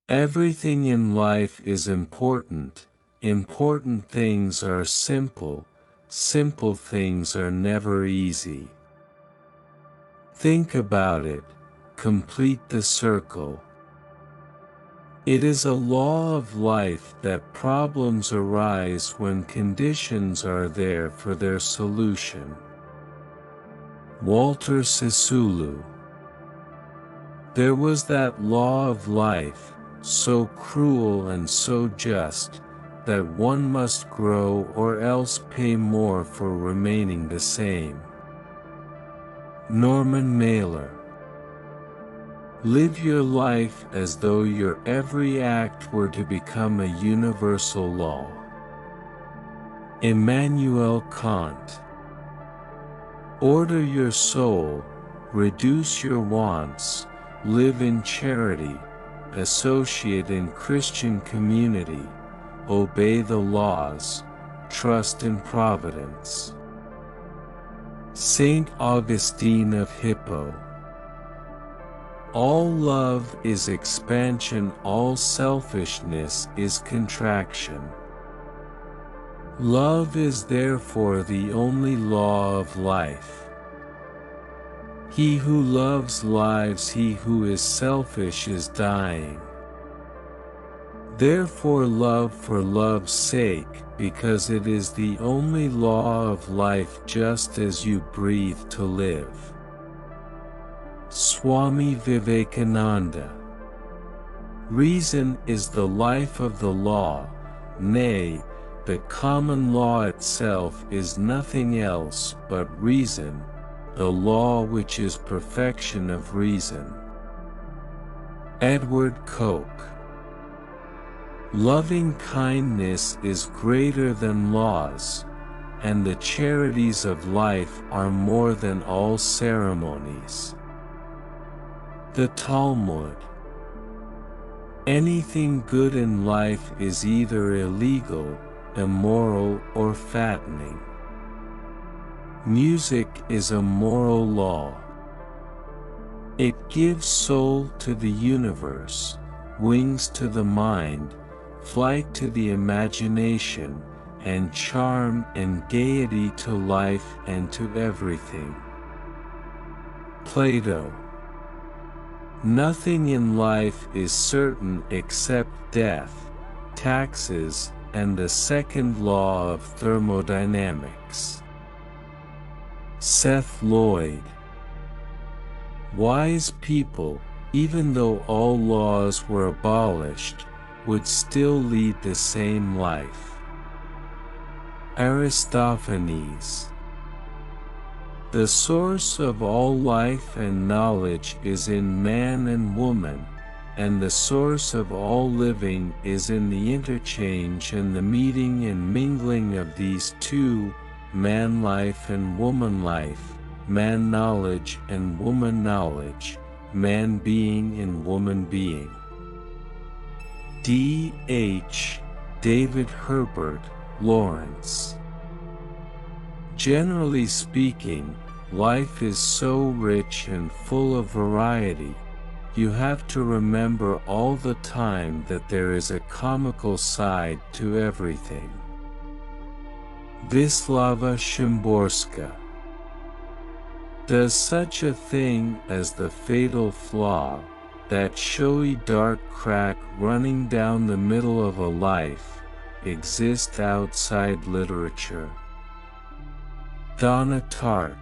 Everything in life is important. Important things are simple. Simple things are never easy. Think about it. Complete the circle. It is a law of life that problems arise when conditions are there for their solution. Walter Sisulu. There was that law of life, so cruel and so just, that one must grow or else pay more for remaining the same. Norman Mailer. Live your life as though your every act were to become a universal law. Immanuel Kant. Order your soul, reduce your wants, live in charity, associate in Christian community, obey the laws, trust in providence. Saint Augustine of Hippo. All love is expansion, all selfishness is contraction. Love is therefore the only law of life. He who loves lives, he who is selfish is dying. Therefore love for love's sake, because it is the only law of life, just as you breathe to live. Swami Vivekananda. Reason is the life of the law, nay, the common law itself is nothing else but reason, the law which is perfection of reason. Edward Coke. Loving kindness is greater than laws, and the charities of life are more than all ceremonies. The Talmud. Anything good in life is either illegal, immoral, or fattening. Music is a moral law. It gives soul to the universe, wings to the mind, flight to the imagination, and charm and gaiety to life and to everything. Plato. Nothing in life is certain except death, taxes, and the second law of thermodynamics. Seth Lloyd. Wise people, even though all laws were abolished, would still lead the same life. Aristophanes. The source of all life and knowledge is in man and woman, and the source of all living is in the interchange and the meeting and mingling of these two, man life and woman life, man knowledge and woman knowledge, man being and woman being. D. H. David Herbert Lawrence. Generally speaking, life is so rich and full of variety, you have to remember all the time that there is a comical side to everything. Wisława Szymborska. Does such a thing as the fatal flaw, that showy dark crack running down the middle of a life, exist outside literature? Donna Tartt.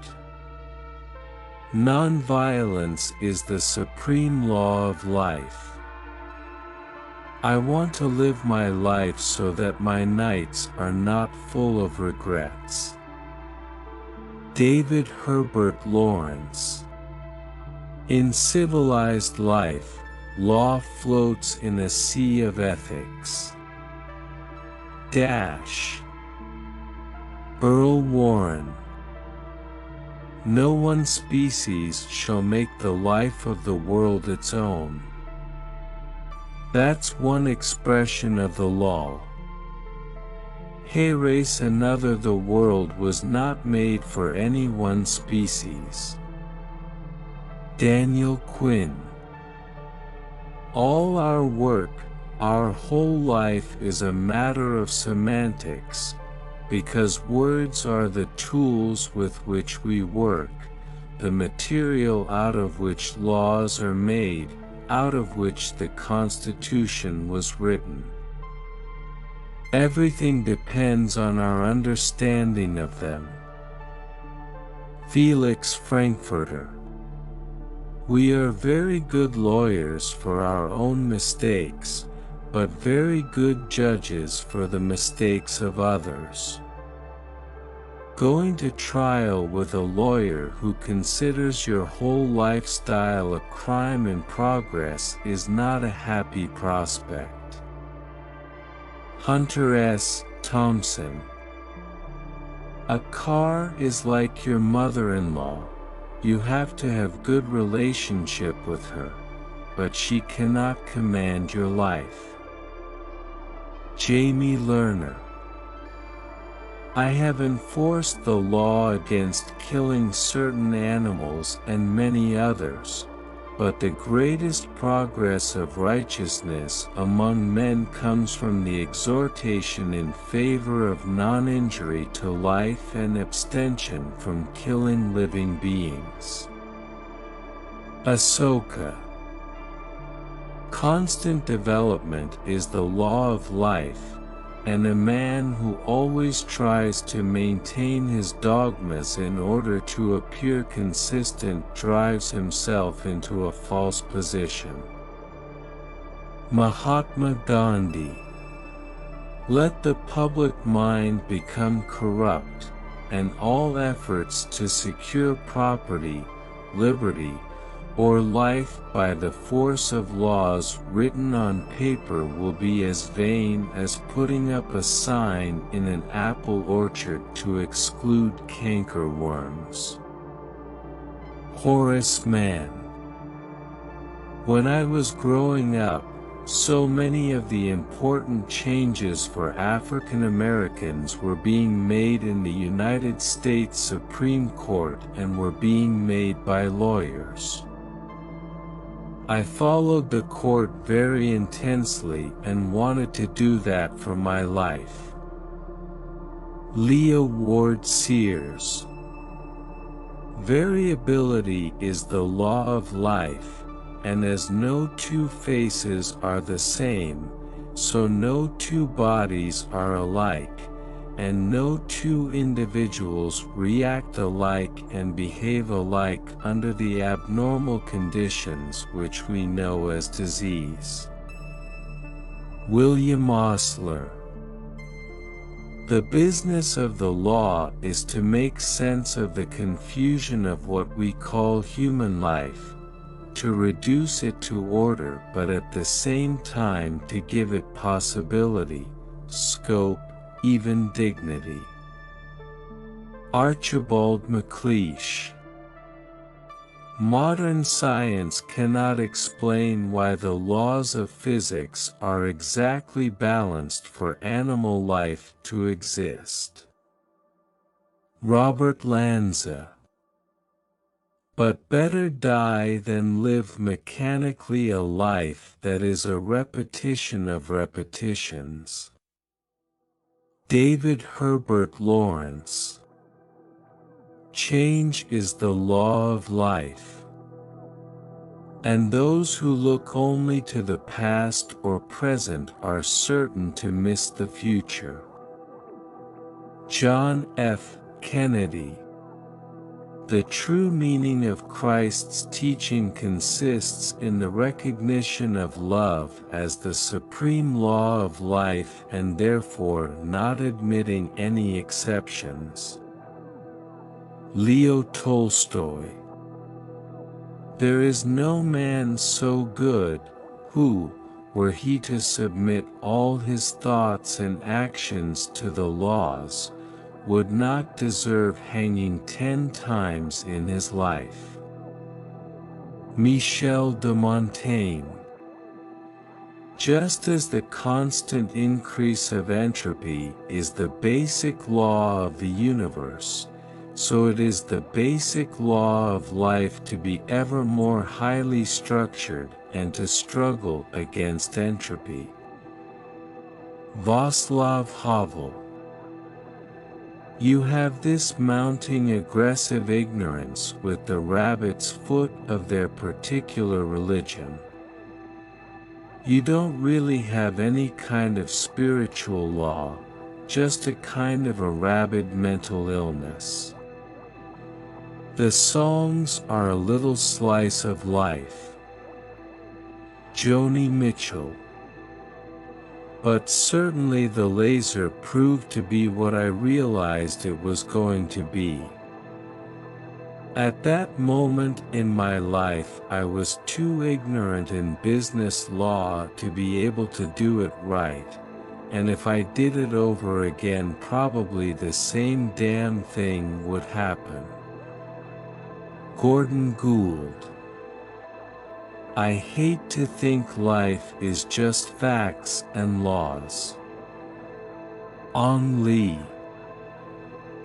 Nonviolence is the supreme law of life. I want to live my life so that my nights are not full of regrets. David Herbert Lawrence. In civilized life, law floats in a sea of ethics. Earl Warren. No one species shall make the life of the world its own. That's one expression of the law. Hey race another, the world was not made for any one species. Daniel Quinn. All our work, our whole life is a matter of semantics, because words are the tools with which we work, the material out of which laws are made, out of which the Constitution was written. Everything depends on our understanding of them. Felix Frankfurter. We are very good lawyers for our own mistakes, but very good judges for the mistakes of others. Going to trial with a lawyer who considers your whole lifestyle a crime in progress is not a happy prospect. Hunter S. Thompson. A car is like your mother-in-law. You have to have good relationship with her, but she cannot command your life. Jamie Lerner. I have enforced the law against killing certain animals and many others, but the greatest progress of righteousness among men comes from the exhortation in favor of non-injury to life and abstention from killing living beings. Ahsoka. Constant development is the law of life, and a man who always tries to maintain his dogmas in order to appear consistent drives himself into a false position. Mahatma Gandhi. Let the public mind become corrupt, and all efforts to secure property, liberty, or life by the force of laws written on paper will be as vain as putting up a sign in an apple orchard to exclude cankerworms. Horace Mann. When I was growing up, so many of the important changes for African Americans were being made in the United States Supreme Court and were being made by lawyers. I followed the court very intensely and wanted to do that for my life. Leo Ward Sears. Variability is the law of life, and as no two faces are the same, so no two bodies are alike, and no two individuals react alike and behave alike under the abnormal conditions which we know as disease. William Osler. The business of the law is to make sense of the confusion of what we call human life, to reduce it to order, but at the same time to give it possibility, scope, even dignity. Archibald MacLeish. Modern science cannot explain why the laws of physics are exactly balanced for animal life to exist. Robert Lanza. But better die than live mechanically a life that is a repetition of repetitions. David Herbert Lawrence. Change is the law of life, and those who look only to the past or present are certain to miss the future. John F. Kennedy. The true meaning of Christ's teaching consists in the recognition of love as the supreme law of life and therefore not admitting any exceptions. Leo Tolstoy. There is no man so good, who, were he to submit all his thoughts and actions to the laws, would not deserve hanging 10 times in his life. Michel de Montaigne. Just as the constant increase of entropy is the basic law of the universe, so it is the basic law of life to be ever more highly structured and to struggle against entropy. Václav Havel. You have this mounting aggressive ignorance with the rabbit's foot of their particular religion. You don't really have any kind of spiritual law, just a kind of a rabid mental illness. The songs are a little slice of life. Joni Mitchell. But certainly the laser proved to be what I realized it was going to be. At that moment in my life I was too ignorant in business law to be able to do it right, and if I did it over again probably the same damn thing would happen. Gordon Gould. I hate to think life is just facts and laws. Ang Lee.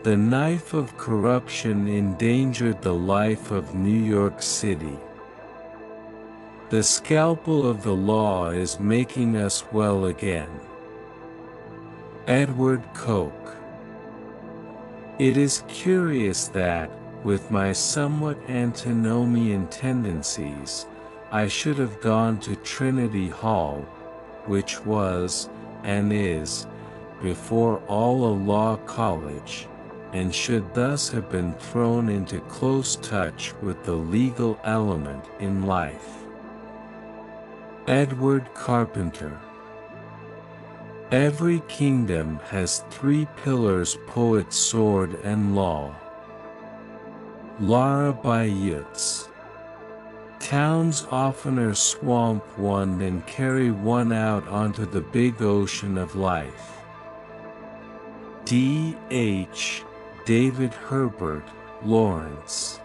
The knife of corruption endangered the life of New York City. The scalpel of the law is making us well again. Edward Koch. It is curious that, with my somewhat antinomian tendencies, I should have gone to Trinity Hall, which was, and is, before all a law college, and should thus have been thrown into close touch with the legal element in life. Edward Carpenter. Every kingdom has three pillars: poet, sword, and law. Lara Bayutz. Towns oftener swamp one than carry one out onto the big ocean of life. D.H. David Herbert Lawrence.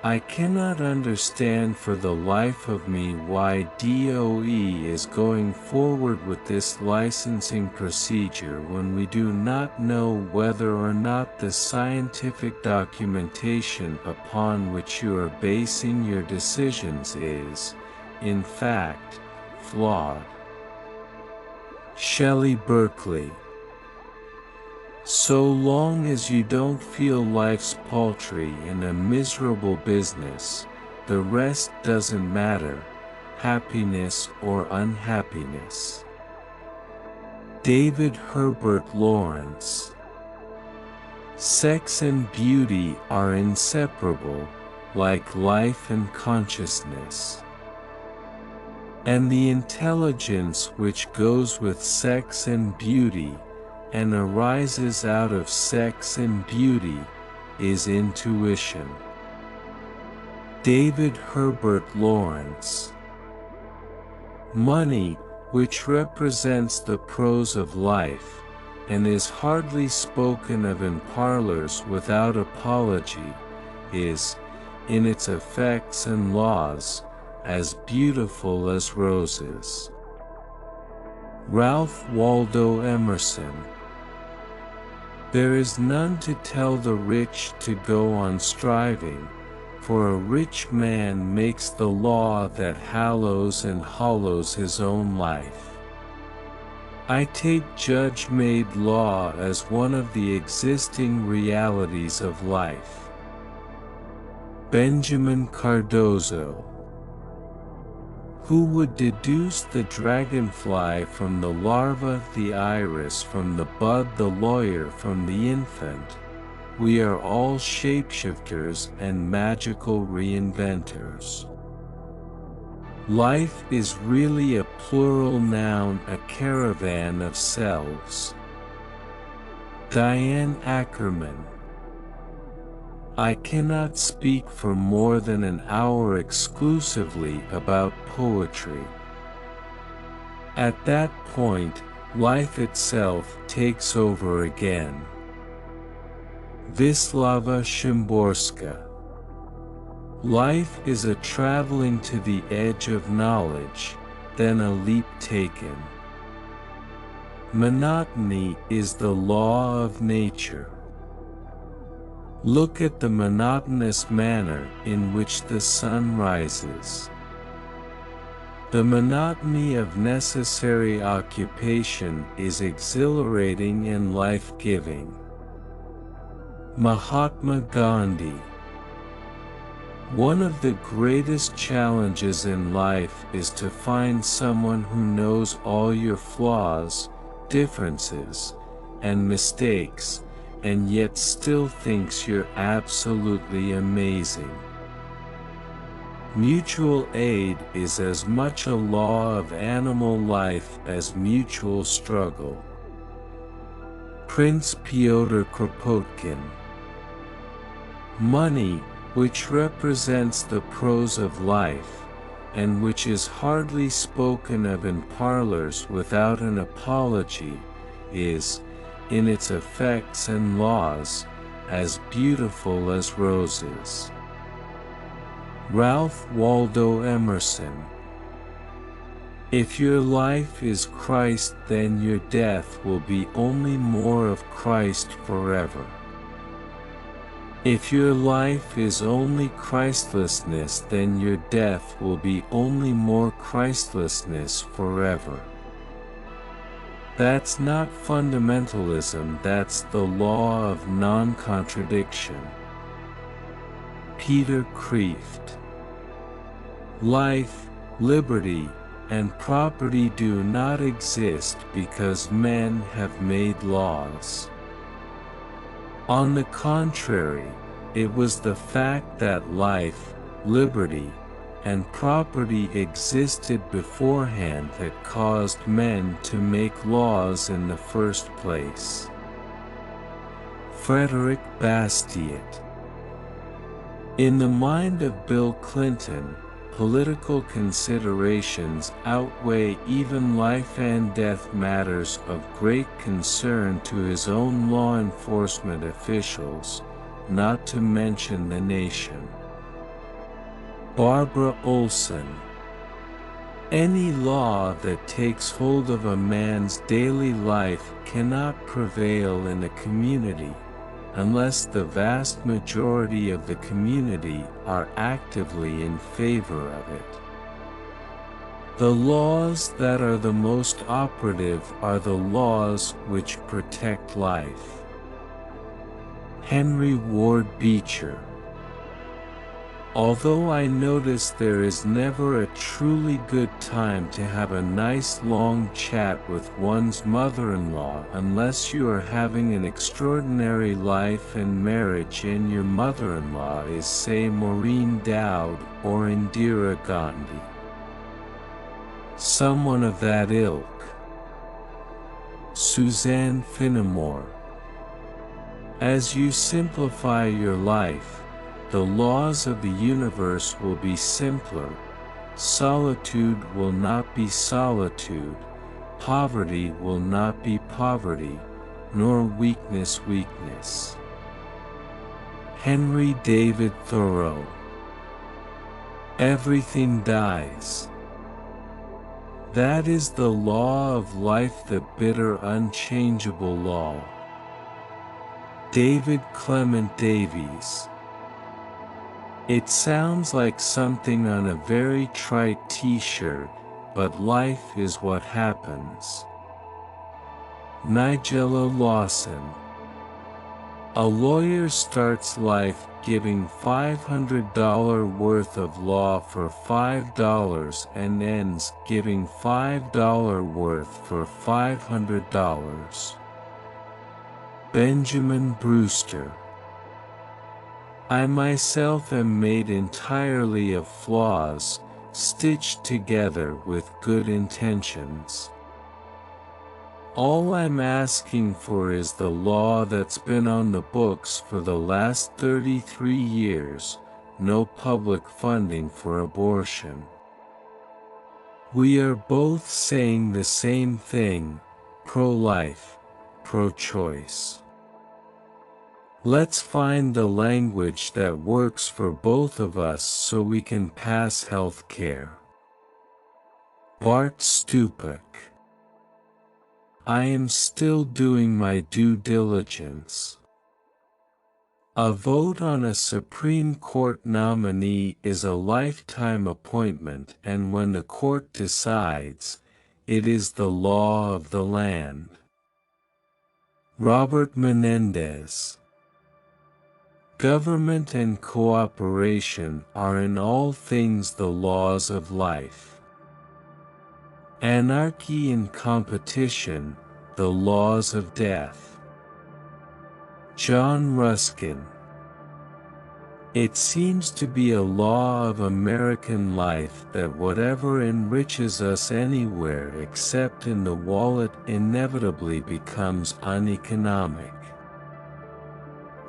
I cannot understand for the life of me why DOE is going forward with this licensing procedure when we do not know whether or not the scientific documentation upon which you are basing your decisions is, in fact, flawed. Shelley Berkeley. So long as you don't feel life's paltry and a miserable business, the rest doesn't matter, happiness or unhappiness. David Herbert Lawrence. Sex and beauty are inseparable, like life and consciousness. And the intelligence which goes with sex and beauty, and arises out of sex and beauty, is intuition. David Herbert Lawrence. Money, which represents the prose of life, and is hardly spoken of in parlors without apology, is, in its effects and laws, as beautiful as roses. Ralph Waldo Emerson. There is none to tell the rich to go on striving, for a rich man makes the law that hallows and hollows his own life. I take judge-made law as one of the existing realities of life. Benjamin Cardozo. Who would deduce the dragonfly from the larva, the iris from the bud, the lawyer from the infant? We are all shapeshifters and magical reinventors. Life is really a plural noun, a caravan of selves. Diane Ackerman. I cannot speak for more than an hour exclusively about poetry. At that point, life itself takes over again. Wisława Szymborska. Life is a traveling to the edge of knowledge, then a leap taken. Monotony is the law of nature. Look at the monotonous manner in which the sun rises. The monotony of necessary occupation is exhilarating and life-giving. Mahatma Gandhi. One of the greatest challenges in life is to find someone who knows all your flaws, differences, and mistakes, and yet still thinks you're absolutely amazing. Mutual aid is as much a law of animal life as mutual struggle. Prince Pyotr Kropotkin. Money, which represents the prose of life, and which is hardly spoken of in parlors without an apology, is, in its effects and laws, as beautiful as roses. Ralph Waldo Emerson. If your life is Christ, then your death will be only more of Christ forever. If your life is only Christlessness, then your death will be only more Christlessness forever. That's not fundamentalism, that's the law of non-contradiction. Peter Kreeft. Life, liberty, and property do not exist because men have made laws. On the contrary, it was the fact that life, liberty, and property existed beforehand that caused men to make laws in the first place. Frederick Bastiat. In the mind of Bill Clinton, political considerations outweigh even life and death matters of great concern to his own law enforcement officials, not to mention the nation. Barbara Olson. Any law that takes hold of a man's daily life cannot prevail in a community, unless the vast majority of the community are actively in favor of it. The laws that are the most operative are the laws which protect life. Henry Ward Beecher. Although I notice there is never a truly good time to have a nice long chat with one's mother-in-law unless you are having an extraordinary life and marriage and your mother-in-law is, say, Maureen Dowd or Indira Gandhi. Someone of that ilk. Suzanne Finnemore. As you simplify your life, the laws of the universe will be simpler. Solitude will not be solitude, poverty will not be poverty, nor weakness weakness. Henry David Thoreau. Everything dies. That is the law of life, the bitter unchangeable law. David Clement Davies. It sounds like something on a very trite t-shirt, but life is what happens. Nigella Lawson. A lawyer starts life giving $500 worth of law for $5 and ends giving $5 worth for $500. Benjamin Brewster. I myself am made entirely of flaws, stitched together with good intentions. All I'm asking for is the law that's been on the books for the last 33 years, no public funding for abortion. We are both saying the same thing, pro-life, pro-choice. Let's find the language that works for both of us so we can pass health care. Bart Stupak. I am still doing my due diligence. A vote on a Supreme Court nominee is a lifetime appointment, and when the court decides, it is the law of the land. Robert Menendez. Government and cooperation are in all things the laws of life. Anarchy and competition, the laws of death. John Ruskin. It seems to be a law of American life that whatever enriches us anywhere except in the wallet inevitably becomes uneconomic.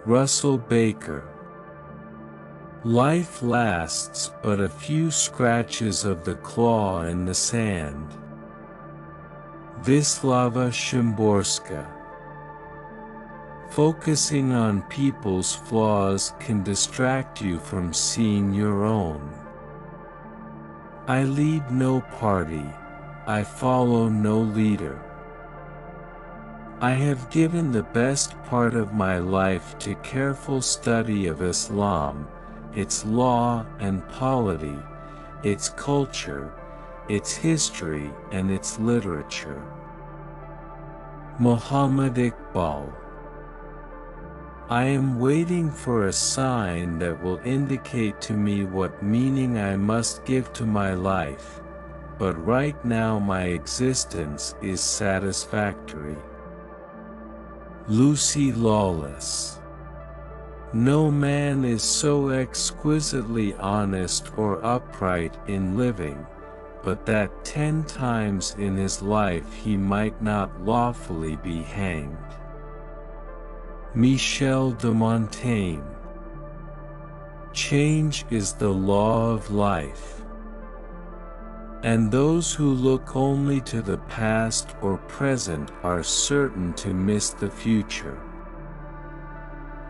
Russell Baker. Life lasts but a few scratches of the claw in the sand. Wisława Szymborska. Focusing on people's flaws can distract you from seeing your own. I lead no party, I follow no leader. I have given the best part of my life to careful study of Islam, its law and polity, its culture, its history and its literature. Muhammad Iqbal. I am waiting for a sign that will indicate to me what meaning I must give to my life, but right now my existence is satisfactory. Lucy Lawless. No man is so exquisitely honest or upright in living, but that 10 times in his life he might not lawfully be hanged. Michel de Montaigne. Change is the law of life, and those who look only to the past or present are certain to miss the future.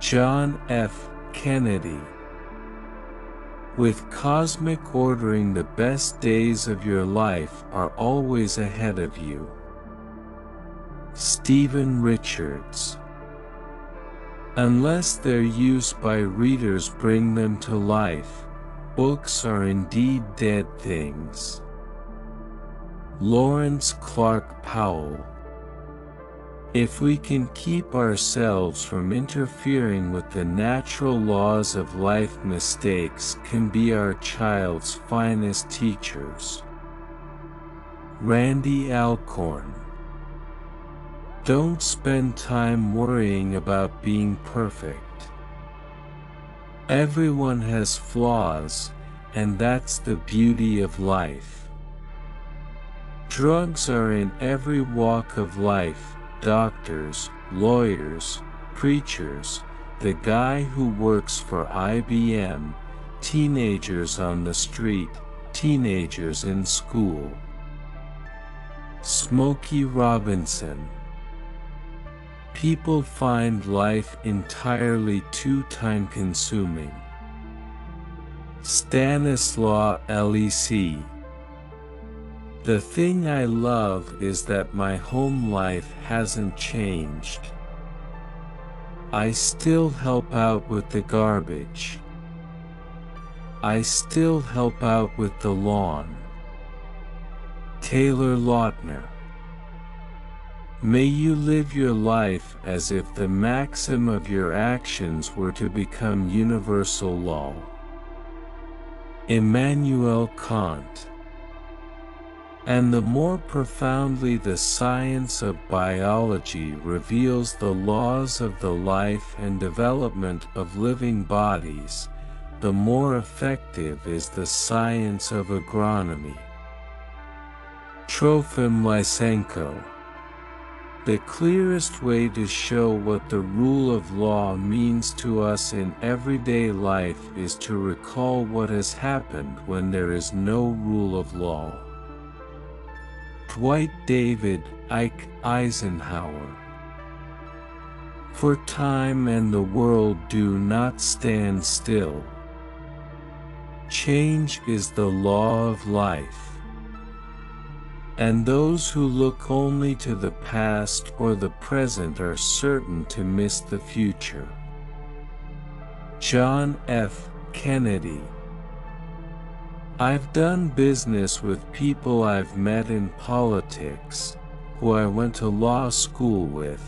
John F. Kennedy. With cosmic ordering, the best days of your life are always ahead of you. Stephen Richards. Unless their use by readers bring them to life, books are indeed dead things. Lawrence Clark Powell. If we can keep ourselves from interfering with the natural laws of life, mistakes can be our child's finest teachers. Randy Alcorn. Don't spend time worrying about being perfect. Everyone has flaws, and that's the beauty of life. Drugs are in every walk of life: doctors, lawyers, preachers, the guy who works for IBM, teenagers on the street, teenagers in school. Smokey Robinson. People find life entirely too time-consuming. Stanislaw Lec. The thing I love is that my home life hasn't changed. I still help out with the garbage. I still help out with the lawn. Taylor Lautner. May you live your life as if the maxim of your actions were to become universal law. Immanuel Kant. And the more profoundly the science of biology reveals the laws of the life and development of living bodies, the more effective is the science of agronomy. Trofim Lysenko. The clearest way to show what the rule of law means to us in everyday life is to recall what has happened when there is no rule of law. Dwight David Ike Eisenhower. For time and the world do not stand still. Change is the law of life. And those who look only to the past or the present are certain to miss the future. John F. Kennedy. I've done business with people I've met in politics, who I went to law school with,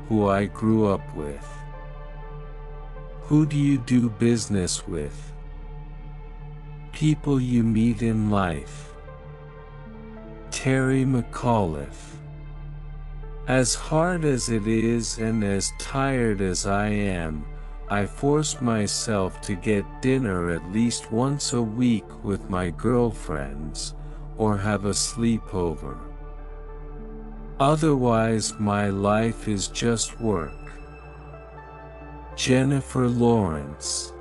who I grew up with. Who do you do business with? People you meet in life. Terry McAuliffe. As hard as it is and as tired as I am, I force myself to get dinner at least once a week with my girlfriends, or have a sleepover. Otherwise my life is just work. Jennifer Lawrence.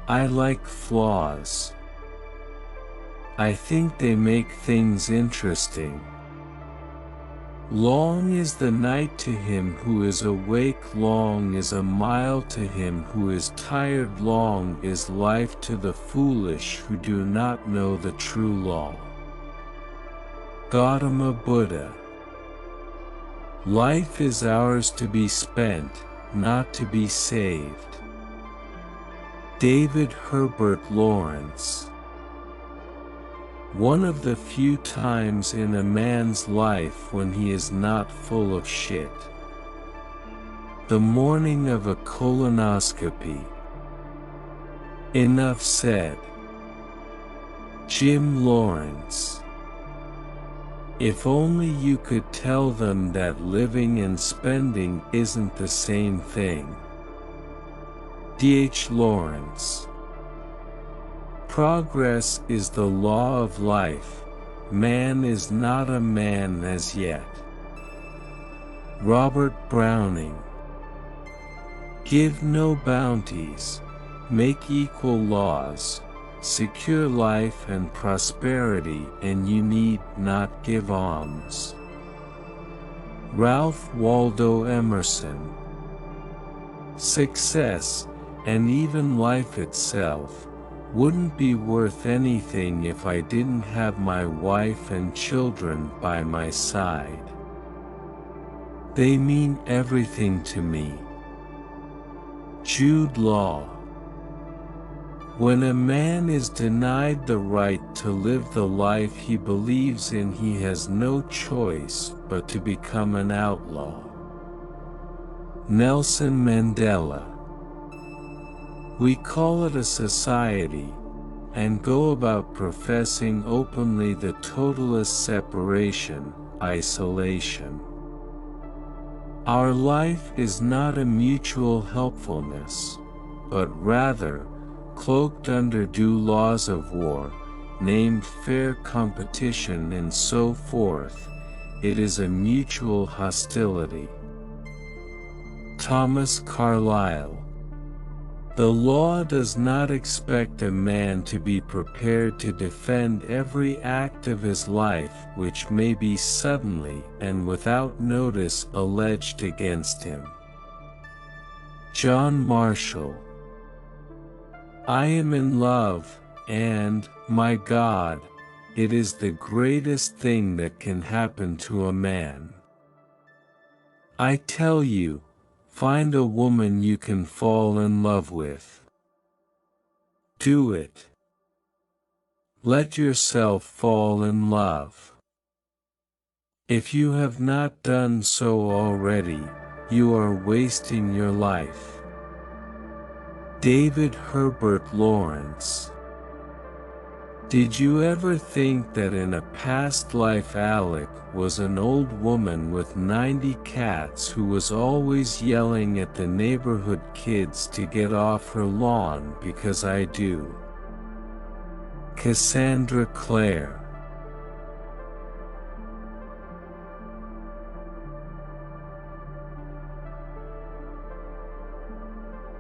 I like flaws. I think they make things interesting. Long is the night to him who is awake, long is a mile to him who is tired, long is life to the foolish who do not know the true law. Gautama Buddha. Life is ours to be spent, not to be saved. David Herbert Lawrence. One of the few times in a man's life when he is not full of shit. The morning of a colonoscopy. Enough said. Jim Lawrence. If only you could tell them that living and spending isn't the same thing. D.H. Lawrence. Progress is the law of life, man is not a man as yet. Robert Browning. Give no bounties, make equal laws, secure life and prosperity, and you need not give alms. Ralph Waldo Emerson. Success, and even life itself, wouldn't be worth anything if I didn't have my wife and children by my side. They mean everything to me. Jude Law. When a man is denied the right to live the life he believes in, he has no choice but to become an outlaw. Nelson Mandela. We call it a society, and go about professing openly the totalist separation, isolation. Our life is not a mutual helpfulness, but rather, cloaked under due laws of war, named fair competition and so forth, it is a mutual hostility. Thomas Carlyle. The law does not expect a man to be prepared to defend every act of his life which may be suddenly and without notice alleged against him. John Marshall. I am in love, and, my God, it is the greatest thing that can happen to a man. I tell you, find a woman you can fall in love with. Do it. Let yourself fall in love. If you have not done so already, you are wasting your life. David Herbert Lawrence. Did you ever think that in a past life Alec was an old woman with 90 cats who was always yelling at the neighborhood kids to get off her lawn because I do? Cassandra Clare.